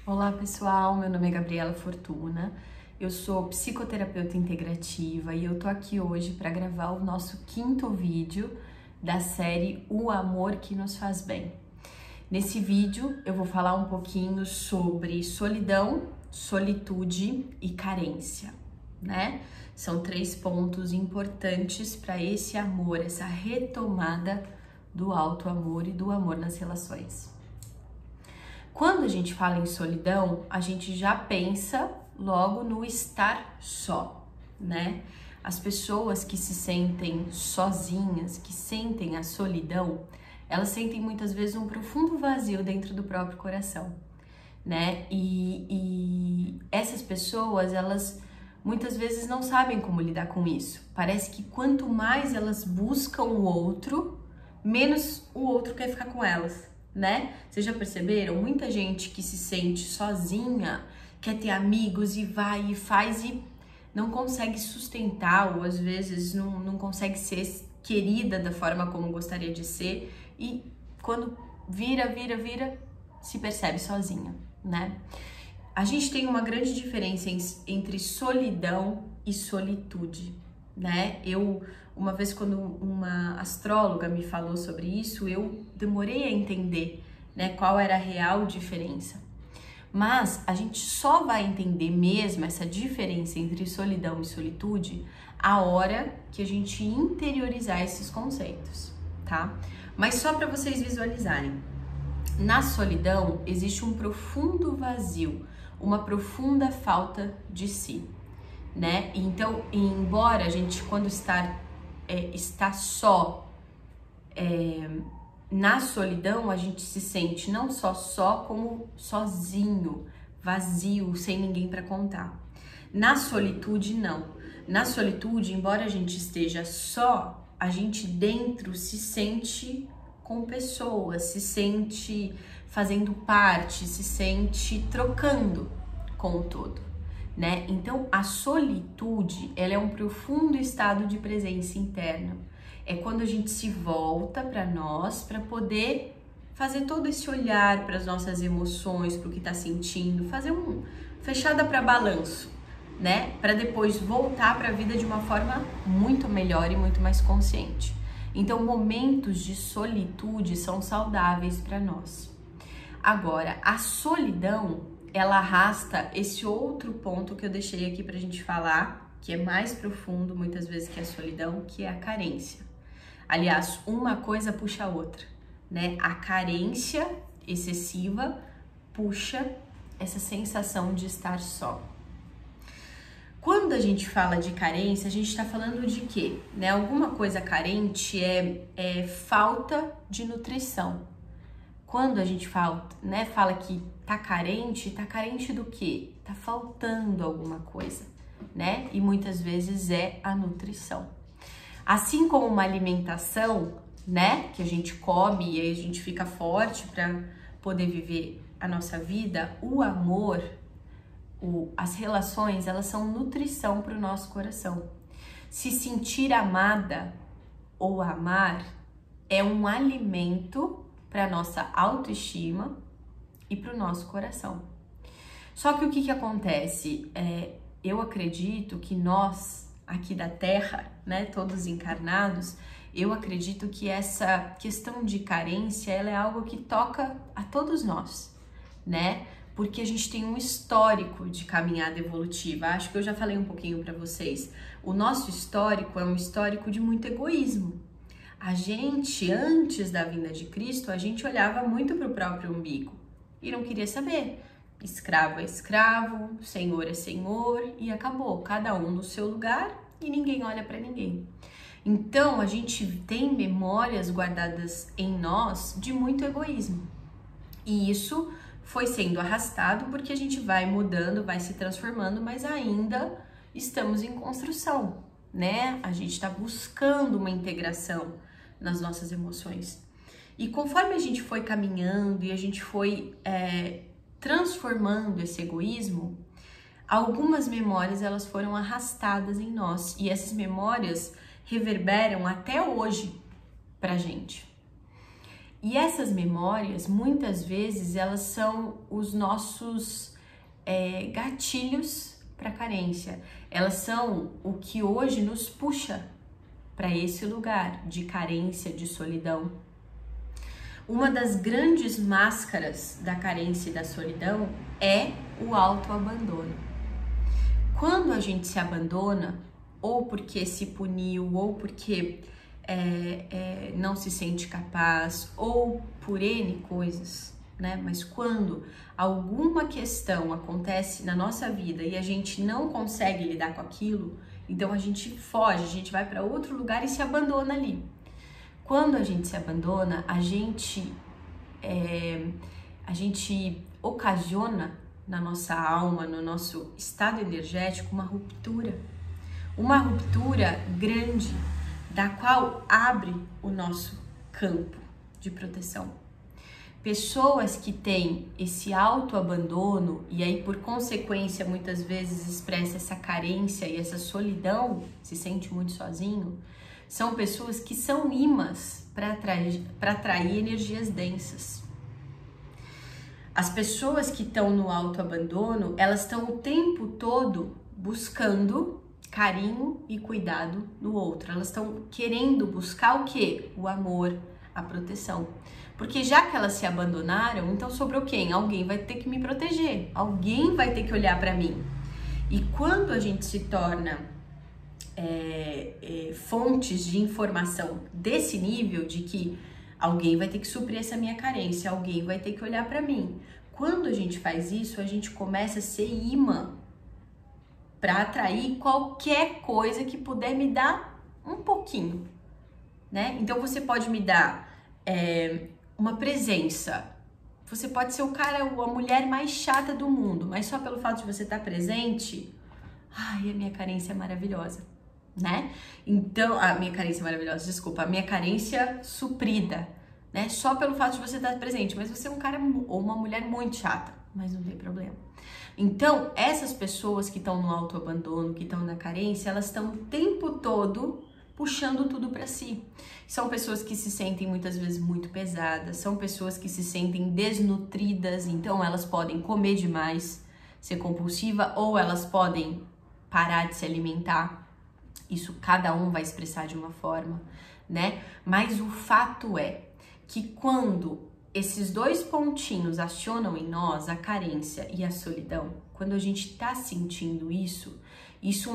Olá pessoal, meu nome é Gabriela Fortuna, eu sou psicoterapeuta integrativa e eu tô aqui hoje para gravar o nosso 5º vídeo da série O Amor que Nos Faz Bem. Nesse vídeo eu vou falar um pouquinho sobre solidão, solitude e carência, né? São 3 pontos importantes para esse amor, essa retomada do alto amor e do amor nas relações. Quando a gente fala em solidão, a gente já pensa logo no estar só, né? As pessoas que se sentem sozinhas, que sentem a solidão, elas sentem muitas vezes um profundo vazio dentro do próprio coração, né? E essas pessoas, elas muitas vezes não sabem como lidar com isso. Parece que quanto mais elas buscam o outro, menos o outro quer ficar com elas, né? Vocês já perceberam? Muita gente que se sente sozinha, quer ter amigos e vai e faz e não consegue sustentar, ou às vezes não consegue ser querida da forma como gostaria de ser, e quando vira, se percebe sozinha, né? A gente tem uma grande diferença entre solidão e solitude, né? Uma vez quando uma astróloga me falou sobre isso, eu demorei a entender, né, qual era a real diferença. Mas a gente só vai entender mesmo essa diferença entre solidão e solitude a hora que a gente interiorizar esses conceitos, tá? Mas só para vocês visualizarem. Na solidão existe um profundo vazio, uma profunda falta de si, né? Então, embora a gente, quando está só, na solidão, a gente se sente não só, como sozinho, vazio, sem ninguém para contar. Na solitude, não. Na solitude, embora a gente esteja só, a gente dentro se sente com pessoas, se sente fazendo parte, se sente trocando com o todo, né? Então, a solitude, ela é um profundo estado de presença interna. É quando a gente se volta para nós, para poder fazer todo esse olhar para as nossas emoções, para o que está sentindo, fazer fechada para balanço, né? Para depois voltar para a vida de uma forma muito melhor e muito mais consciente. Então, momentos de solitude são saudáveis para nós. Agora, a solidão, ela arrasta esse outro ponto que eu deixei aqui pra gente falar, que é mais profundo muitas vezes que a solidão, que é a carência. Aliás, uma coisa puxa a outra, né? A carência excessiva puxa essa sensação de estar só. Quando a gente fala de carência, a gente está falando de quê? Né? Alguma coisa carente é falta de nutrição. Quando a gente fala que tá carente do quê? Tá faltando alguma coisa, né? E muitas vezes é a nutrição. Assim como uma alimentação, né? Que a gente come e aí a gente fica forte para poder viver a nossa vida, o amor, as relações, elas são nutrição para o nosso coração. Se sentir amada ou amar é um alimento para nossa autoestima e para o nosso coração. Só que o que acontece? Eu acredito que nós, aqui da Terra, né, todos encarnados, eu acredito que essa questão de carência, ela é algo que toca a todos nós, né? Porque a gente tem um histórico de caminhada evolutiva. Acho que eu já falei um pouquinho para vocês. O nosso histórico é um histórico de muito egoísmo. A gente, antes da vinda de Cristo, a gente olhava muito para o próprio umbigo e não queria saber. Escravo é escravo, senhor é senhor e acabou. Cada um no seu lugar e ninguém olha para ninguém. Então, a gente tem memórias guardadas em nós de muito egoísmo. E isso foi sendo arrastado porque a gente vai mudando, vai se transformando, mas ainda estamos em construção, né? A gente está buscando uma integração nas nossas emoções. E conforme a gente foi caminhando e a gente foi transformando esse egoísmo, algumas memórias elas foram arrastadas em nós e essas memórias reverberam até hoje pra gente. E essas memórias, muitas vezes, elas são os nossos gatilhos para carência. Elas são o que hoje nos puxa para esse lugar de carência, de solidão. Uma das grandes máscaras da carência e da solidão é o autoabandono. Quando a gente se abandona, ou porque se puniu, ou porque não se sente capaz, ou por N coisas, né? Mas quando alguma questão acontece na nossa vida e a gente não consegue lidar com aquilo, então a gente foge, a gente vai para outro lugar e se abandona ali. Quando a gente se abandona, a gente ocasiona na nossa alma, no nosso estado energético, uma ruptura grande, da qual abre o nosso campo de proteção. Pessoas que têm esse autoabandono e aí por consequência muitas vezes expressa essa carência e essa solidão, se sente muito sozinho, são pessoas que são imãs para atrair energias densas. As pessoas que estão no autoabandono, elas estão o tempo todo buscando carinho e cuidado no outro. Elas estão querendo buscar o quê? O amor, a proteção. Porque já que elas se abandonaram, então sobrou quem? Alguém vai ter que me proteger, alguém vai ter que olhar para mim. E quando a gente se torna fontes de informação desse nível, de que alguém vai ter que suprir essa minha carência, alguém vai ter que olhar para mim. Quando a gente faz isso, a gente começa a ser imã para atrair qualquer coisa que puder me dar um pouquinho, né? Então você pode me dar uma presença. Você pode ser o cara, a mulher mais chata do mundo, mas só pelo fato de você estar presente, ai, a minha carência é maravilhosa, né? Então, a minha carência é maravilhosa, desculpa, a minha carência suprida, né? Só pelo fato de você estar presente, mas você é um cara ou uma mulher muito chata, mas não tem problema. Então, essas pessoas que estão no autoabandono, que estão na carência, elas estão o tempo todo puxando tudo para si. São pessoas que se sentem muitas vezes muito pesadas, são pessoas que se sentem desnutridas, então elas podem comer demais, ser compulsiva, ou elas podem parar de se alimentar. Isso cada um vai expressar de uma forma, né? Mas o fato é que quando esses dois pontinhos acionam em nós, a carência e a solidão, quando a gente está sentindo isso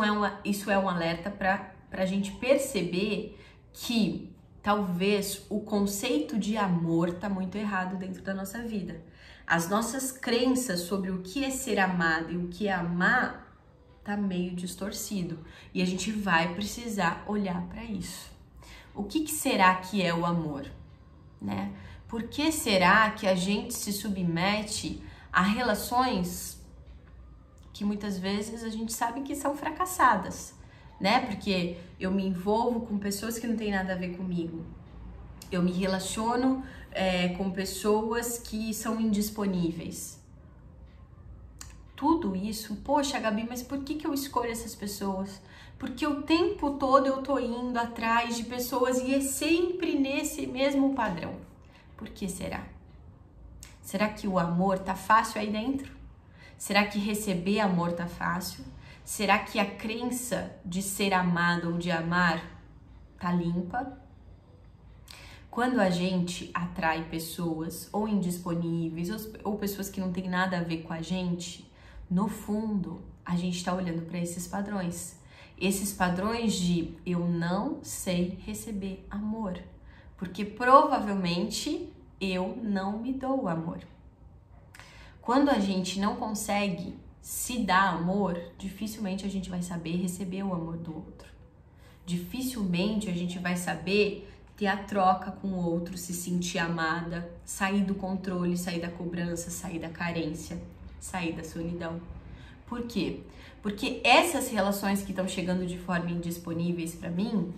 é um alerta para a gente perceber que talvez o conceito de amor está muito errado dentro da nossa vida. As nossas crenças sobre o que é ser amado e o que é amar tá meio distorcido e a gente vai precisar olhar para isso. O que será que é o amor, né? Por que será que a gente se submete a relações que muitas vezes a gente sabe que são fracassadas, né? Porque eu me envolvo com pessoas que não tem nada a ver comigo. Eu me relaciono com pessoas que são indisponíveis. Tudo isso, poxa, Gabi, mas por que eu escolho essas pessoas? Porque o tempo todo eu tô indo atrás de pessoas e é sempre nesse mesmo padrão. Por que será? Será que o amor tá fácil aí dentro? Será que receber amor tá fácil? Será que a crença de ser amado ou de amar tá limpa? Quando a gente atrai pessoas ou indisponíveis ou pessoas que não tem nada a ver com a gente, no fundo, a gente está olhando para esses padrões. Esses padrões de eu não sei receber amor. Porque provavelmente eu não me dou amor. Quando a gente não consegue se dar amor, dificilmente a gente vai saber receber o amor do outro. Dificilmente a gente vai saber ter a troca com o outro, se sentir amada, sair do controle, sair da cobrança, sair da carência, sair da solidão. Por quê? Porque essas relações que estão chegando de forma indisponíveis para mim,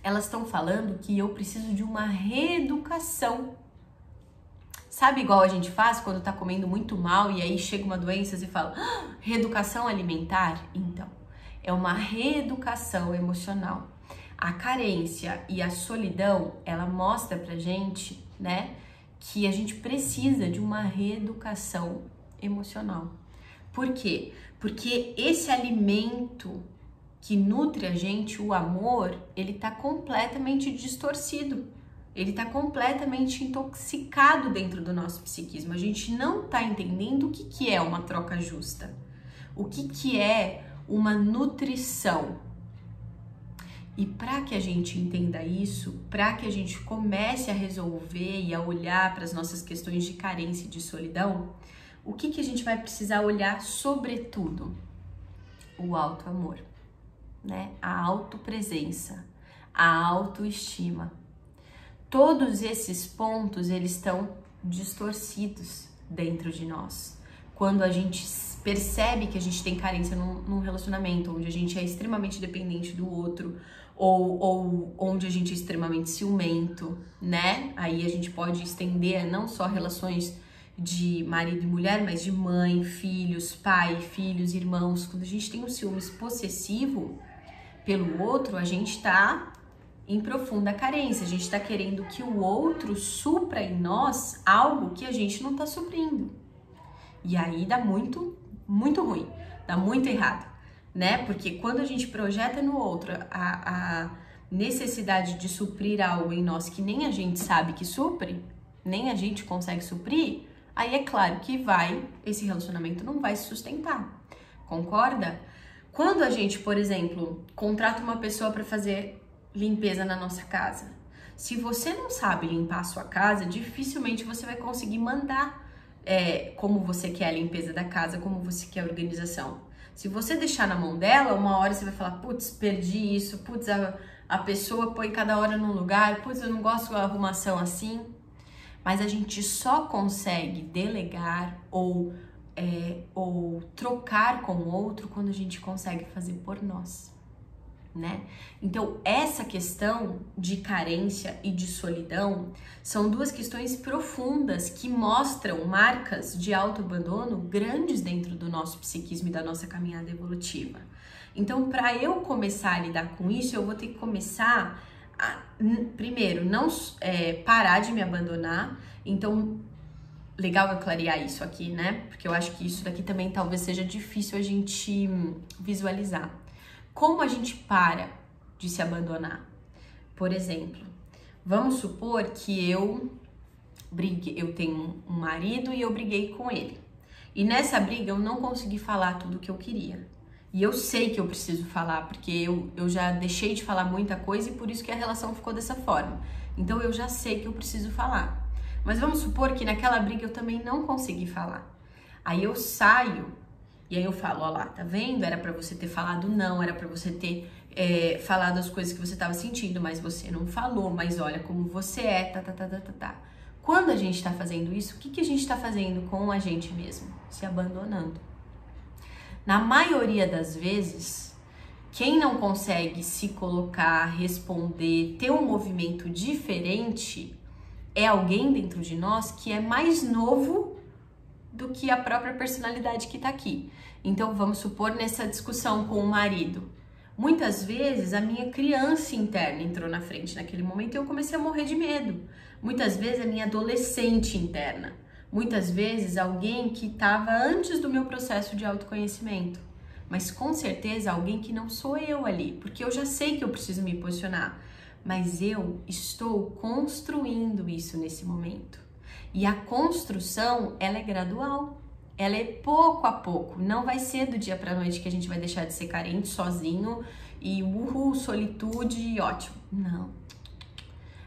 elas estão falando que eu preciso de uma reeducação. Sabe igual a gente faz quando tá comendo muito mal e aí chega uma doença e fala, reeducação alimentar? Então, é uma reeducação emocional. A carência e a solidão, ela mostra pra gente, né, que a gente precisa de uma reeducação emocional. Por quê? Porque esse alimento que nutre a gente, o amor, ele tá completamente distorcido. Ele tá completamente intoxicado dentro do nosso psiquismo. A gente não tá entendendo o que é uma troca justa. O que é uma nutrição. E para que a gente entenda isso, para que a gente comece a resolver e a olhar para as nossas questões de carência e de solidão, o que a gente vai precisar olhar sobretudo? O auto-amor, né? A autopresença, a autoestima. Todos esses pontos, eles estão distorcidos dentro de nós. Quando a gente percebe que a gente tem carência num relacionamento, onde a gente é extremamente dependente do outro, ou onde a gente é extremamente ciumento, né? Aí a gente pode estender não só relações de marido e mulher, mas de mãe, filhos, pai, filhos, irmãos. Quando a gente tem um ciúmes possessivo pelo outro, a gente tá em profunda carência, a gente está querendo que o outro supra em nós algo que a gente não está suprindo. E aí dá muito ruim, dá muito errado, né? Porque quando a gente projeta no outro a necessidade de suprir algo em nós que nem a gente sabe que supre, nem a gente consegue suprir, aí é claro que esse relacionamento não vai se sustentar, concorda? Quando a gente, por exemplo, contrata uma pessoa para fazer limpeza na nossa casa. Se você não sabe limpar a sua casa, dificilmente você vai conseguir mandar como você quer a limpeza da casa, como você quer a organização. Se você deixar na mão dela, uma hora você vai falar, putz, perdi isso, putz, a pessoa põe cada hora num lugar, putz, eu não gosto da arrumação assim. Mas a gente só consegue delegar ou trocar com o outro quando a gente consegue fazer por nós. Né? Então, essa questão de carência e de solidão são duas questões profundas que mostram marcas de autoabandono grandes dentro do nosso psiquismo e da nossa caminhada evolutiva. Então, para eu começar a lidar com isso, eu vou ter que começar a, primeiro, não parar de me abandonar. Então, legal eu clarear isso aqui, né? Porque eu acho que isso daqui também talvez seja difícil a gente visualizar. Como a gente para de se abandonar? Por exemplo, vamos supor que eu tenho um marido e eu briguei com ele. E nessa briga eu não consegui falar tudo o que eu queria. E eu sei que eu preciso falar, porque eu já deixei de falar muita coisa e por isso que a relação ficou dessa forma. Então eu já sei que eu preciso falar. Mas vamos supor que naquela briga eu também não consegui falar. Aí eu saio e aí eu falo, ó lá, tá vendo? Era pra você ter falado não, era pra você ter falado as coisas que você tava sentindo, mas você não falou, mas olha como você é, tá. Quando a gente tá fazendo isso, o que a gente tá fazendo com a gente mesmo? Se abandonando. Na maioria das vezes, quem não consegue se colocar, responder, ter um movimento diferente, é alguém dentro de nós que é mais novo do que a própria personalidade que tá aqui. Então, vamos supor nessa discussão com o marido. Muitas vezes, a minha criança interna entrou na frente naquele momento e eu comecei a morrer de medo. Muitas vezes, a minha adolescente interna. Muitas vezes, alguém que estava antes do meu processo de autoconhecimento. Mas, com certeza, alguém que não sou eu ali. Porque eu já sei que eu preciso me posicionar. Mas eu estou construindo isso nesse momento. E a construção, ela é gradual, ela é pouco a pouco, não vai ser do dia para noite que a gente vai deixar de ser carente sozinho e solitude, ótimo. Não,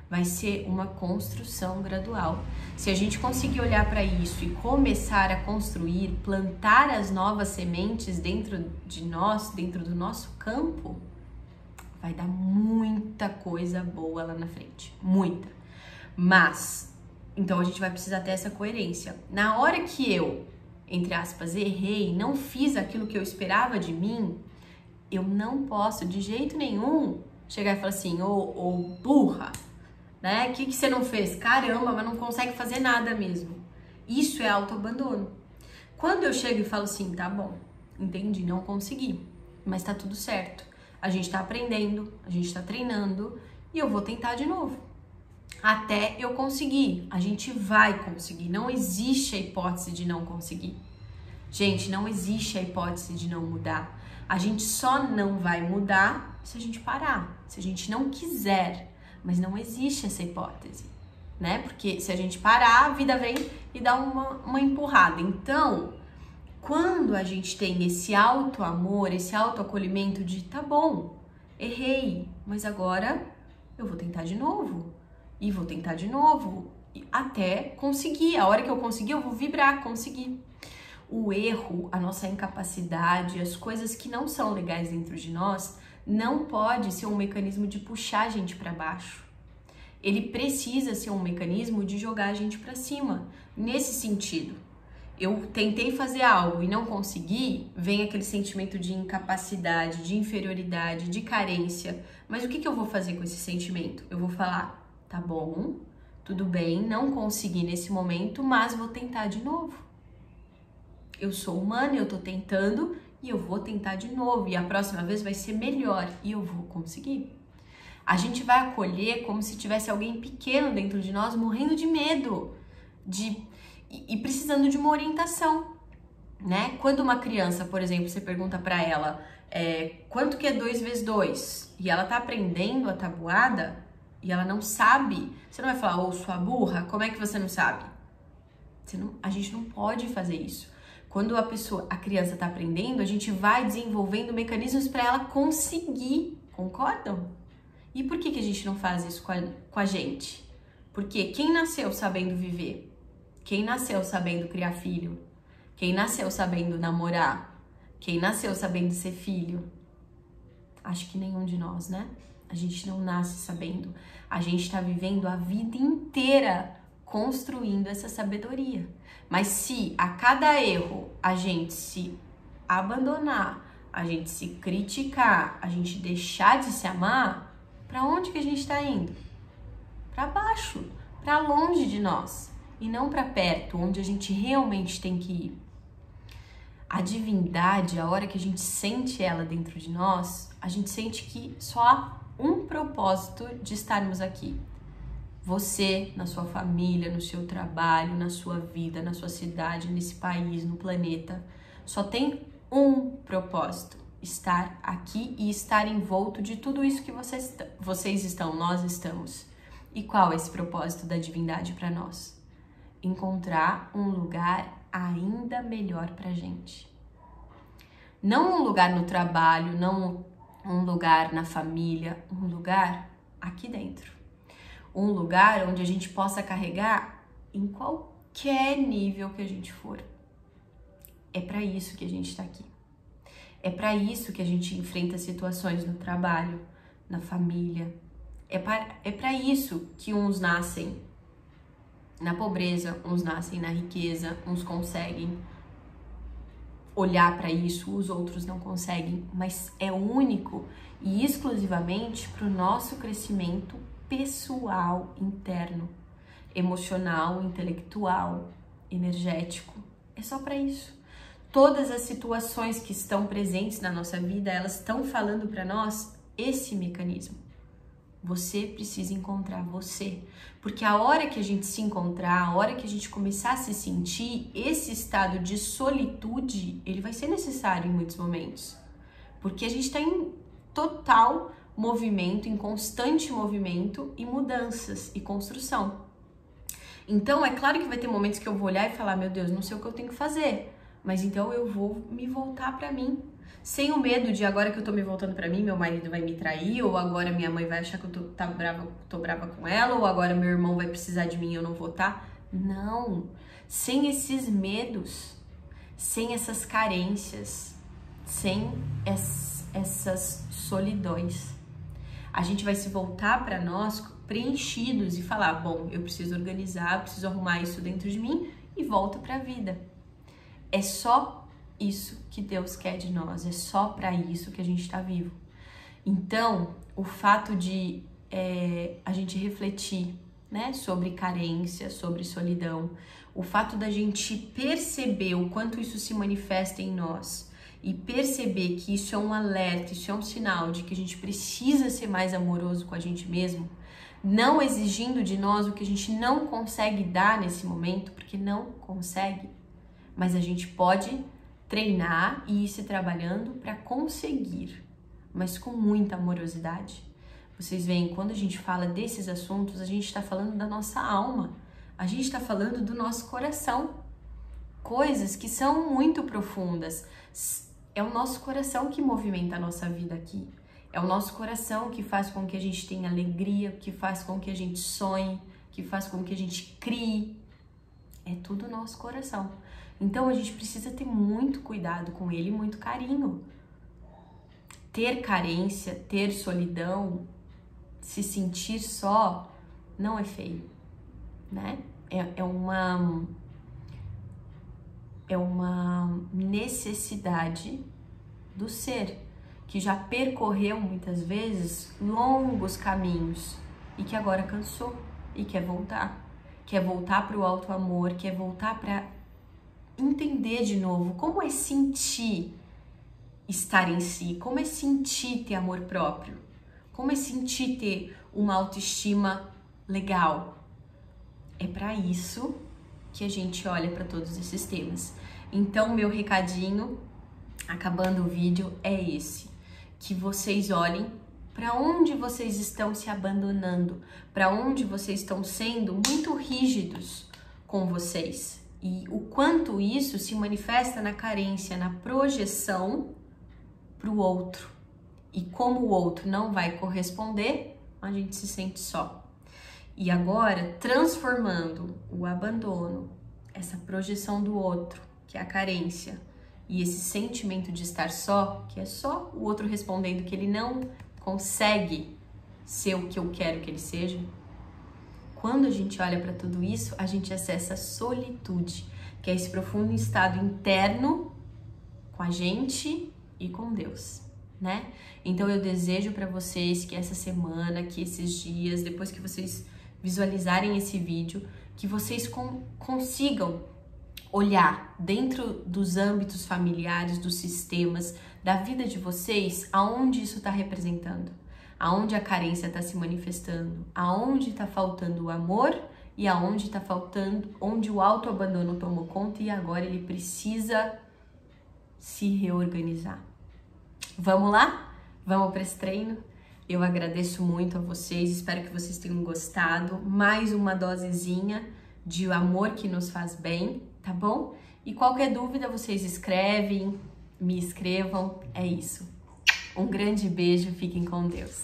vai ser uma construção gradual. Se a gente conseguir olhar para isso e começar a construir, plantar as novas sementes dentro de nós, dentro do nosso campo, vai dar muita coisa boa lá na frente, muita. Mas então a gente vai precisar ter essa coerência. Na hora que eu, entre aspas, errei, não fiz aquilo que eu esperava de mim, eu não posso de jeito nenhum chegar e falar assim, ô burra, né? O que você não fez? Caramba, mas não consegue fazer nada mesmo. Isso é autoabandono. Quando eu chego e falo assim, tá bom, entendi, não consegui, mas tá tudo certo. A gente tá aprendendo, a gente tá treinando e eu vou tentar de novo. até eu conseguir. A gente vai conseguir. Não existe a hipótese de não conseguir. Gente, não existe a hipótese de não mudar. A gente só não vai mudar se a gente parar, se a gente não quiser. Mas não existe essa hipótese, né? Porque se a gente parar, a vida vem e dá uma empurrada. Então, quando a gente tem esse auto-amor, esse auto-acolhimento de tá bom, errei, mas agora eu vou tentar de novo. E vou tentar de novo até conseguir. A hora que eu conseguir, eu vou vibrar, conseguir. O erro, a nossa incapacidade, as coisas que não são legais dentro de nós, não pode ser um mecanismo de puxar a gente para baixo. Ele precisa ser um mecanismo de jogar a gente para cima. Nesse sentido, eu tentei fazer algo e não consegui, vem aquele sentimento de incapacidade, de inferioridade, de carência. Mas o que eu vou fazer com esse sentimento? Eu vou falar, tá bom, tudo bem, não consegui nesse momento, mas vou tentar de novo. Eu sou humana, eu tô tentando e eu vou tentar de novo. E a próxima vez vai ser melhor e eu vou conseguir. A gente vai acolher como se tivesse alguém pequeno dentro de nós morrendo de medo e precisando de uma orientação, né? Quando uma criança, por exemplo, você pergunta para ela quanto que é 2 vezes 2 e ela tá aprendendo a tabuada e ela não sabe, você não vai falar, ô sua burra, como é que você não sabe? A gente não pode fazer isso. Quando a criança está aprendendo, a gente vai desenvolvendo mecanismos para ela conseguir, concordam? E por que a gente não faz isso com a gente? Porque quem nasceu sabendo viver? Quem nasceu sabendo criar filho? Quem nasceu sabendo namorar? Quem nasceu sabendo ser filho? Acho que nenhum de nós, né? A gente não nasce sabendo. A gente está vivendo a vida inteira construindo essa sabedoria. Mas se a cada erro a gente se abandonar, a gente se criticar, a gente deixar de se amar, para onde que a gente está indo? Para baixo, para longe de nós e não para perto, onde a gente realmente tem que ir. A divindade, a hora que a gente sente ela dentro de nós, a gente sente que só há um propósito de estarmos aqui. Você, na sua família, no seu trabalho, na sua vida, na sua cidade, nesse país, no planeta, só tem um propósito: estar aqui e estar envolto de tudo isso que vocês estão, nós estamos. E qual é esse propósito da divindade para nós? Encontrar um lugar ainda melhor pra gente. Não um lugar no trabalho, não um lugar na família, um lugar aqui dentro. Um lugar onde a gente possa carregar em qualquer nível que a gente for. É para isso que a gente está aqui. É para isso que a gente enfrenta situações no trabalho, na família. É para isso que uns nascem na pobreza, uns nascem na riqueza, uns conseguem olhar para isso, os outros não conseguem, mas é único e exclusivamente para o nosso crescimento pessoal, interno, emocional, intelectual, energético. É só para isso. Todas as situações que estão presentes na nossa vida, elas estão falando para nós esse mecanismo. Você precisa encontrar você, porque a hora que a gente se encontrar, a hora que a gente começar a se sentir, esse estado de solitude, ele vai ser necessário em muitos momentos, porque a gente está em total movimento, em constante movimento e mudanças e construção. Então, é claro que vai ter momentos que eu vou olhar e falar, meu Deus, não sei o que eu tenho que fazer, mas então eu vou me voltar para mim, sem o medo de agora que eu tô me voltando para mim, meu marido vai me trair, ou agora minha mãe vai achar que eu tô brava com ela, ou agora meu irmão vai precisar de mim e eu não vou estar. Não, sem esses medos, sem essas carências, sem essas solidões. A gente vai se voltar para nós preenchidos e falar, bom, eu preciso organizar, preciso arrumar isso dentro de mim e volto para a vida. É só isso que Deus quer de nós, é só para isso que a gente está vivo. Então, o fato de a gente refletir, né, sobre carência, sobre solidão, o fato da gente perceber o quanto isso se manifesta em nós e perceber que isso é um alerta, isso é um sinal de que a gente precisa ser mais amoroso com a gente mesmo, não exigindo de nós o que a gente não consegue dar nesse momento, porque não consegue, mas a gente pode treinar e ir se trabalhando para conseguir, mas com muita amorosidade. Vocês veem, quando a gente fala desses assuntos, a gente está falando da nossa alma, a gente está falando do nosso coração, coisas que são muito profundas. É o nosso coração que movimenta a nossa vida aqui. É o nosso coração que faz com que a gente tenha alegria, que faz com que a gente sonhe, que faz com que a gente crie. É tudo o nosso coração. Então a gente precisa ter muito cuidado com ele, muito carinho. Ter carência, ter solidão, se sentir só, não é feio, né? É uma necessidade do ser, que já percorreu muitas vezes longos caminhos e que agora cansou e quer voltar para o alto amor, quer voltar para entender de novo como é sentir estar em si, como é sentir ter amor próprio, como é sentir ter uma autoestima legal. É para isso que a gente olha para todos esses temas. Então, meu recadinho, acabando o vídeo, é esse: que vocês olhem para onde vocês estão se abandonando, para onde vocês estão sendo muito rígidos com vocês e o quanto isso se manifesta na carência, na projeção para o outro. E como o outro não vai corresponder, a gente se sente só. E agora, transformando o abandono, essa projeção do outro, que é a carência, e esse sentimento de estar só, que é só o outro respondendo que ele não consegue ser o que eu quero que ele seja. Quando a gente olha para tudo isso, a gente acessa a solitude, que é esse profundo estado interno com a gente e com Deus, né? Então eu desejo para vocês que essa semana, que esses dias, depois que vocês visualizarem esse vídeo, que vocês consigam olhar dentro dos âmbitos familiares, dos sistemas, da vida de vocês, aonde isso está representando, aonde a carência está se manifestando, aonde está faltando o amor e aonde está faltando, onde o autoabandono tomou conta e agora ele precisa se reorganizar. Vamos lá? Vamos para esse treino? Eu agradeço muito a vocês, espero que vocês tenham gostado. Mais uma dosezinha de amor que nos faz bem, tá bom? E qualquer dúvida vocês escrevem, me escrevam, é isso. Um grande beijo, fiquem com Deus.